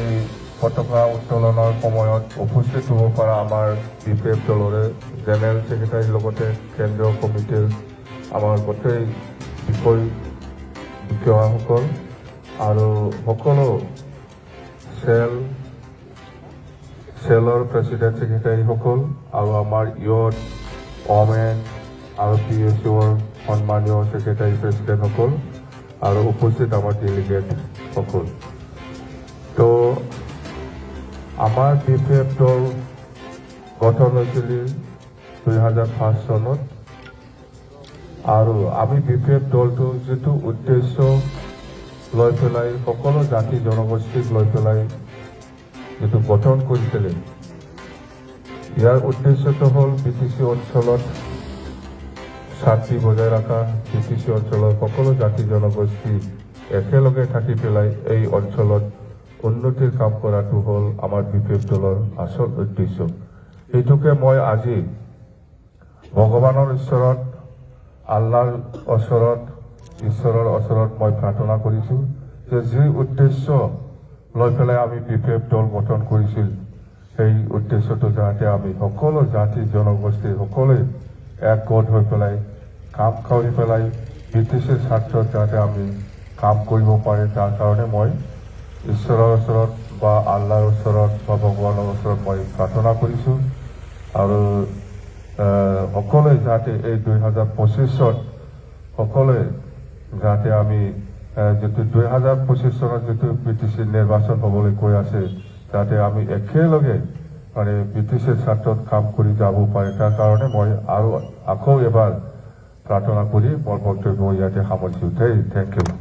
এই পতাকা উত্তোলনৰ সময়ত উপস্থিত হ'ব পৰা আমাৰ BPF দলৰে জেনেৰেল ছেক্ৰেটাৰীৰ লগতে কেন্দ্ৰীয় কমিটিৰ আমাৰ গোটেই বিষয়াসকল আৰু সকলো চেলৰ প্ৰেচিডেণ্ট ছেক্ৰেটাৰীসকল আৰু আমাৰ ইয়থ ওমেন আৰু PSOৰ সন্মানীয় ছেক্ৰেটাৰী প্ৰেচিডেণ্টসকল আৰু উপস্থিত আমাৰ ডেলিগেটসকল। তো আমাৰ BPF দল গঠন হৈছিল 2005 চনত আৰু আমি BPF দলটো যেটো উদ্দেশ্য লৈ পেলাই সকলো জাতি জনগোষ্ঠীক লৈ পেলাই যেটো গঠন কৰিছিল ইয়াৰ উদ্দেশ্যটো হ'ল BTC অঞ্চলত শান্তি বজাই ৰখা, BTC অঞ্চলৰ সকলো জাতি জনগোষ্ঠী একেলগে থাকি পেলাই এই অঞ্চলত উন্নতিৰ কাম কৰাটো হ'ল আমাৰ BPF দলৰ আসল উদ্দেশ্য। এইটোকে মই আজি ভগৱানৰ ওচৰত আল্লাহৰ ঈশ্বৰৰ ওচৰত মই প্ৰাৰ্থনা কৰিছোঁ যে যি উদ্দেশ্য লৈ পেলাই আমি BPF দল গঠন কৰিছিল সেই উদ্দেশ্যটো যাতে আমি সকলো জাতি জনগোষ্ঠী সকলোৱে একগোট হৈ পেলাই কাম কৰি পেলাই BTCৰ স্বাৰ্থত যাতে আমি কাম কৰিব পাৰে তাৰ কাৰণে মই ঈশ্বৰৰ ওচৰত বা আল্লাহৰ ওচৰত বা ভগৱানৰ ওচৰত মই প্ৰাৰ্থনা কৰিছোঁ আৰু সকলোৱে যাতে এই 2025ত সকলোৱে যাতে আমি যেটো 2025 চনত যেটো BTC নিৰ্বাচন হ'বলৈ কৈ আছে যাতে আমি একেলগে মানে BTCৰ স্বাৰ্থত কাম কৰি যাব পাৰে তাৰ কাৰণে মই আৰু আকৌ এবাৰ প্ৰাৰ্থনা কৰি মোৰ বক্তব্য ইয়াতে সামৰিছোঁ। Thank U.